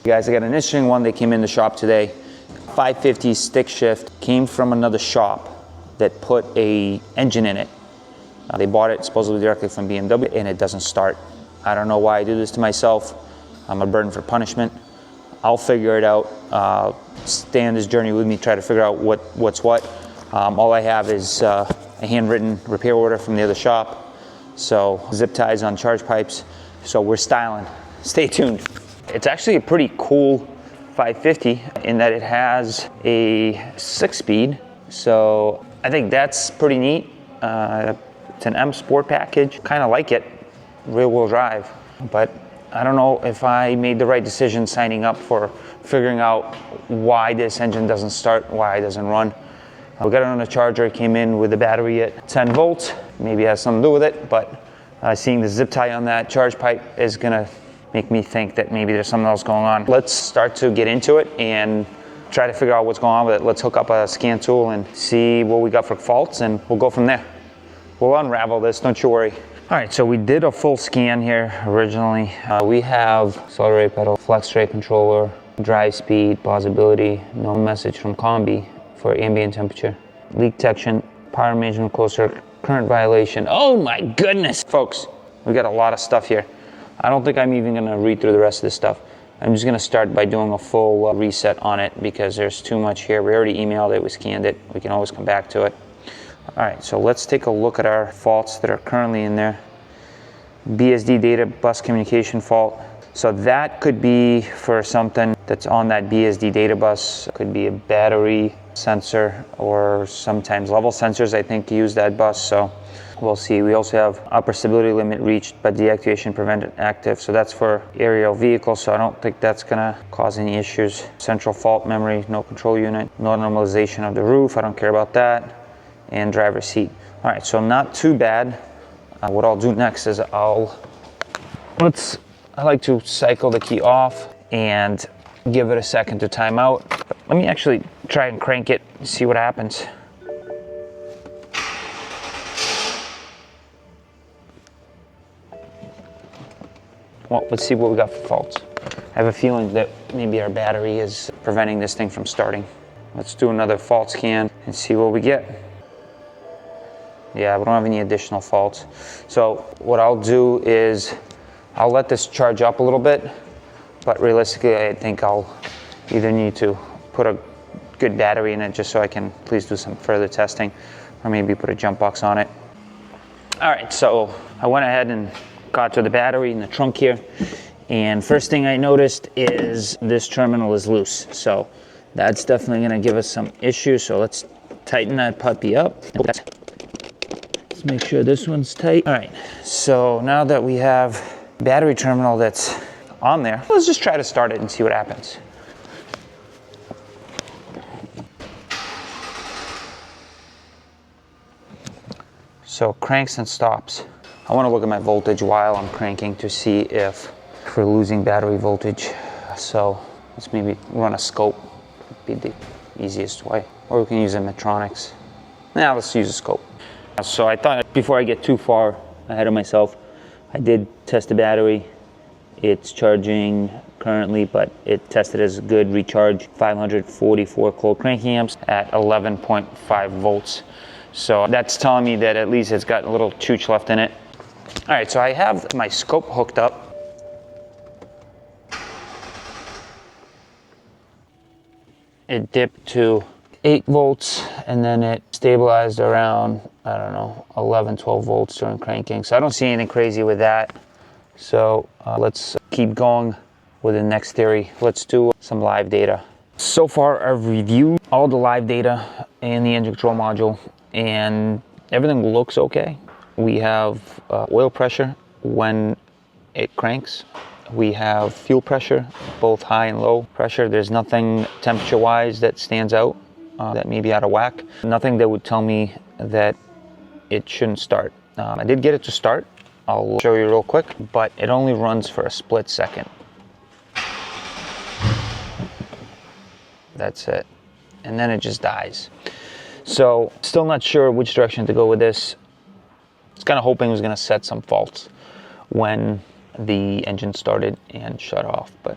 Guys, I got an interesting one that came in the shop today. 550 stick shift, came from another shop that put a engine in it. They bought it supposedly directly from BMW and it doesn't start. I don't know why I do this to myself. I'm a burden for punishment. I'll figure it out. Stay on this journey with me, try to figure out what's what. All I have is a handwritten repair order from the other shop. So zip ties on charge pipes. So we're styling. Stay tuned. It's actually a pretty cool 550 in that it has a 6-speed. So I think that's pretty neat. It's an M Sport package. Kind of like it, rear wheel drive. But I don't know if I made the right decision signing up for figuring out why this engine doesn't start, why it doesn't run. We got it on a charger, it came in with the battery at 10 volts. Maybe it has something to do with it, but seeing the zip tie on that charge pipe is gonna make me think that maybe there's something else going on. Let's start to get into it and try to figure out what's going on with it. Let's hook up a scan tool and see what we got for faults, and we'll go from there. We'll unravel this, don't you worry. All right, so we did a full scan here originally. We have accelerator pedal, flex rate controller, drive speed, possibility, no message from combi for ambient temperature, leak detection, power management closer, current violation. Oh my goodness, folks, we got a lot of stuff here. I don't think I'm even gonna read through the rest of this stuff. I'm just gonna start by doing a full reset on it because there's too much here. We already emailed it, we scanned it. We can always come back to it. All right, so let's take a look at our faults that are currently in there. BSD data bus communication fault. So that could be for something that's on that BSD data bus. It could be a battery sensor or sometimes level sensors, I think, use that bus. So we'll see. We also have upper stability limit reached, but deactivation prevented active. So that's for aerial vehicles. So I don't think that's gonna cause any issues. Central fault memory, no control unit, no normalization of the roof. I don't care about that. And driver's seat. All right, so not too bad. What I'll do next is I like to cycle the key off and give it a second to time out. Let me actually try and crank it and see what happens. Well, let's see what we got for faults. I have a feeling that maybe our battery is preventing this thing from starting. Let's do another fault scan and see what we get. Yeah, we don't have any additional faults. So what I'll do is I'll let this charge up a little bit, but realistically I think I'll either need to put a good battery in it just so I can please do some further testing, or maybe put a jump box on it. All right, so I went ahead and got to the battery in the trunk here, and first thing I noticed is this terminal is loose. So that's definitely gonna give us some issues. So let's tighten that puppy up. Let's make sure this one's tight. All right, so now that we have battery terminal that's on there, let's just try to start it and see what happens. So cranks and stops. I want to look at my voltage while I'm cranking to see if we're losing battery voltage. So let's maybe run a scope, be the easiest way. Or we can use a Medtronics. Now let's use a scope. So I thought before I get too far ahead of myself, I did test the battery. It's charging currently, but it tested as a good recharge, 544 cold cranking amps at 11.5 volts. So that's telling me that at least it's got a little chooch left in it. All right, so I have my scope hooked up. It dipped to 8 volts and then it stabilized around, I don't know, 11, 12 volts during cranking. So I don't see anything crazy with that. So let's keep going with the next theory. Let's do some live data. So far I've reviewed all the live data in the engine control module and everything looks okay. We have oil pressure when it cranks. We have fuel pressure, both high and low pressure. There's nothing temperature-wise that stands out that may be out of whack. Nothing that would tell me that it shouldn't start. I did get it to start. I'll show you real quick, but it only runs for a split second. That's it. And then it just dies. So still not sure which direction to go with this. I was kind of hoping it was going to set some faults when the engine started and shut off, but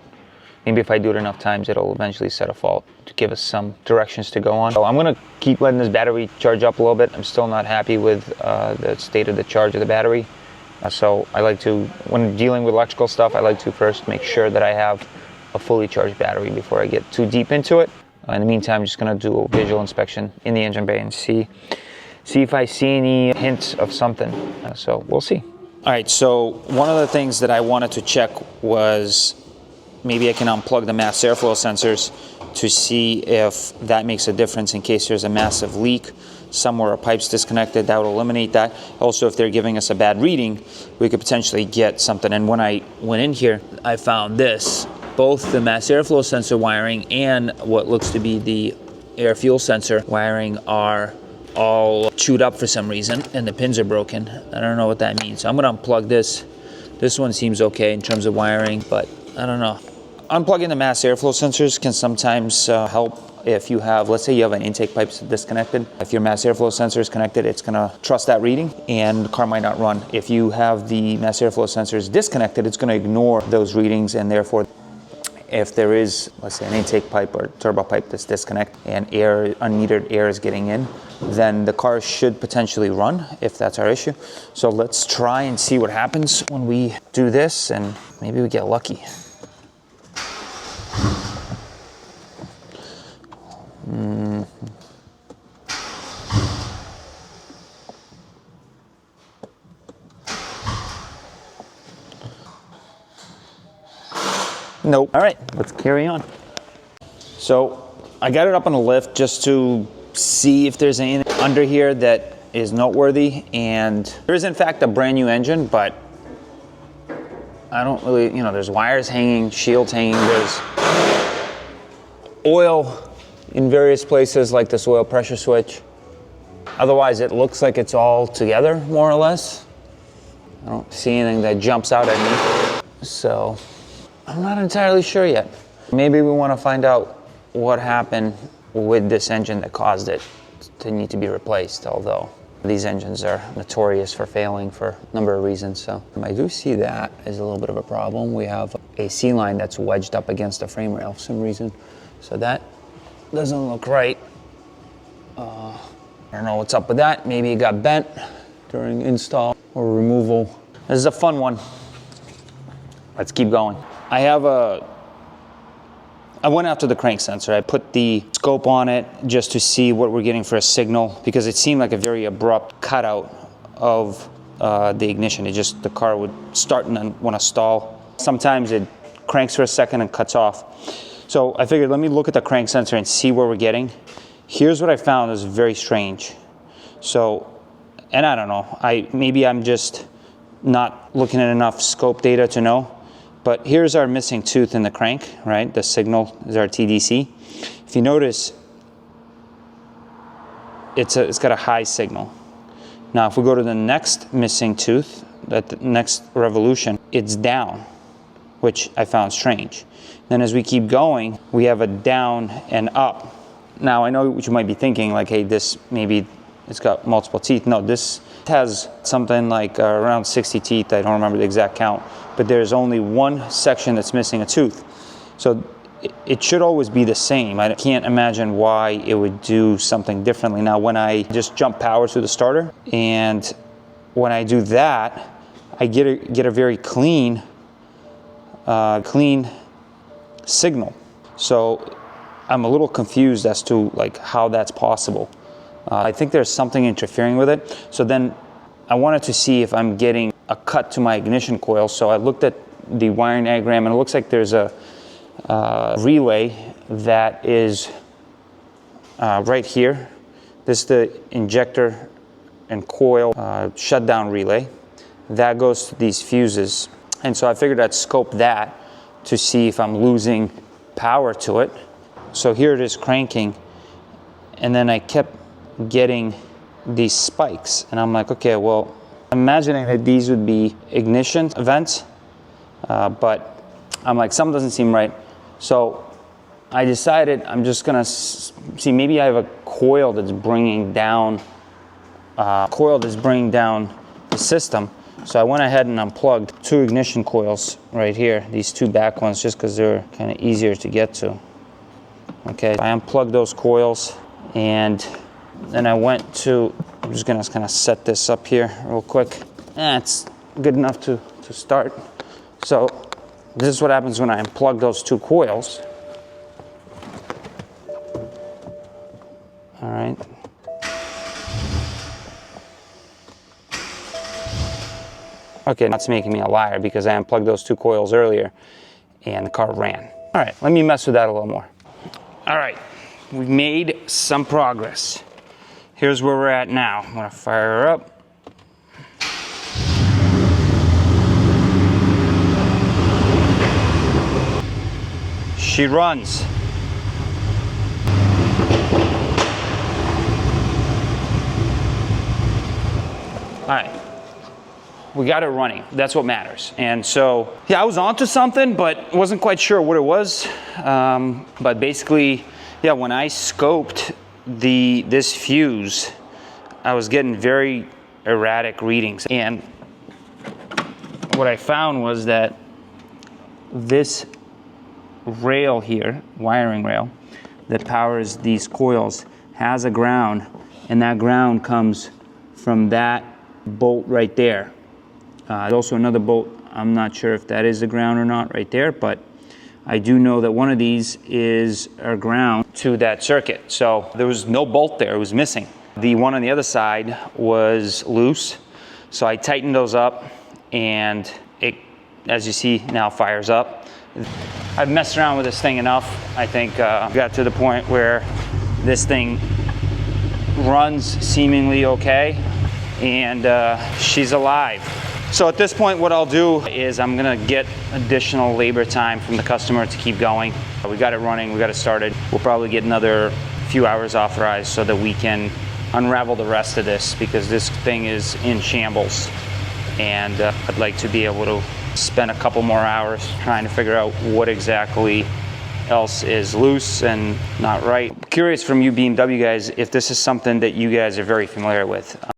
maybe if I do it enough times, it'll eventually set a fault to give us some directions to go on. So I'm gonna keep letting this battery charge up a little bit. I'm still not happy with the state of the charge of the battery. So I like to, when dealing with electrical stuff, I like to first make sure that I have a fully charged battery before I get too deep into it. In the meantime, I'm just gonna do a visual inspection in the engine bay and see if I see any hints of something. So we'll see. All right, so one of the things that I wanted to check was maybe I can unplug the mass airflow sensors to see if that makes a difference in case there's a massive leak somewhere, a pipe's disconnected. That would eliminate that. Also, if they're giving us a bad reading, we could potentially get something. And when I went in here, I found this. Both the mass airflow sensor wiring and what looks to be the air fuel sensor wiring are all chewed up for some reason, and the pins are broken. I don't know what that means. So I'm gonna unplug this. This one seems okay in terms of wiring, but I don't know. Unplugging the mass airflow sensors can sometimes help if you have, let's say you have an intake pipe disconnected. If your mass airflow sensor is connected, it's gonna trust that reading and the car might not run. If you have the mass airflow sensors disconnected, it's gonna ignore those readings, and therefore if there is, let's say, an intake pipe or turbo pipe that's disconnected and air, unmetered air is getting in, then the car should potentially run if that's our issue. So let's try and see what happens when we do this, and maybe we get lucky. Nope. All right, let's carry on. So I got it up on the lift just to see if there's anything under here that is noteworthy, and there is in fact a brand new engine, but I don't really, there's wires hanging, shields hanging, there's oil in various places like this oil pressure switch. Otherwise it looks like it's all together more or less. I don't see anything that jumps out at me. So I'm not entirely sure yet. Maybe we want to find out what happened with this engine that caused it to need to be replaced, although these engines are notorious for failing for a number of reasons. So I do see that as a little bit of a problem. We have a C line that's wedged up against the frame rail for some reason. So that doesn't look right. I don't know what's up with that. Maybe it got bent during install or removal. This is a fun one. Let's keep going. I went after the crank sensor. I put the scope on it just to see what we're getting for a signal, because it seemed like a very abrupt cutout of the ignition. The car would start and then want to stall. Sometimes it cranks for a second and cuts off. So I figured, let me look at the crank sensor and see where we're getting. Here's what I found is very strange. So, and I don't know, maybe I'm just not looking at enough scope data to know. But here's our missing tooth in the crank, right? The signal is our TDC. If you notice, it's got a high signal. Now, if we go to the next missing tooth, at the next revolution, it's down, which I found strange. Then as we keep going, we have a down and up. Now, I know what you might be thinking, like, hey, this maybe it's got multiple teeth. No, this has something like around 60 teeth. I don't remember the exact count. But there's only one section that's missing a tooth. So it should always be the same. I can't imagine why it would do something differently. Now, when I just jump power to the starter, and when I do that, I get a very clean signal. So I'm a little confused as to like how that's possible. I think there's something interfering with it. So then I wanted to see if I'm getting a cut to my ignition coil. So I looked at the wiring diagram, and it looks like there's a relay that is right here. This is the injector and coil shutdown relay. That goes to these fuses. And so I figured I'd scope that to see if I'm losing power to it. So here it is cranking, and then I kept getting these spikes, and I'm like, okay, well, I'm imagining that these would be ignition events, but I'm like, something doesn't seem right. So I decided I'm just gonna see, maybe I have a coil that's bringing down the system. So I went ahead and unplugged 2 ignition coils right here, these 2 back ones, just because they're kind of easier to get to. Okay, I unplugged those coils, and then I went to, I'm just gonna kind of set this up here real quick. It's good enough to start. So this is what happens when I unplug those 2 coils. All right. Okay, that's making me a liar because I unplugged those 2 coils earlier and the car ran. All right, let me mess with that a little more. All right, we've made some progress. Here's where we're at now. I'm gonna fire her up. She runs. All right. We got it running. That's what matters. And so, yeah, I was onto something, but wasn't quite sure what it was. But basically, yeah, when I scoped this fuse, I was getting very erratic readings. And what I found was that this rail here, wiring rail, that powers these coils has a ground, and that ground comes from that bolt right there. There's also another bolt, I'm not sure if that is the ground or not right there, but I do know that one of these is a ground to that circuit. So there was no bolt there, it was missing. The one on the other side was loose, so I tightened those up, and it, as you see, now fires up. I've messed around with this thing enough. I think got to the point where this thing runs seemingly okay, and she's alive. So at this point, what I'll do is I'm gonna get additional labor time from the customer to keep going. We got it running, we got it started. We'll probably get another few hours authorized so that we can unravel the rest of this, because this thing is in shambles. And I'd like to be able to spend a couple more hours trying to figure out what exactly else is loose and not right. I'm curious from you BMW guys if this is something that you guys are very familiar with.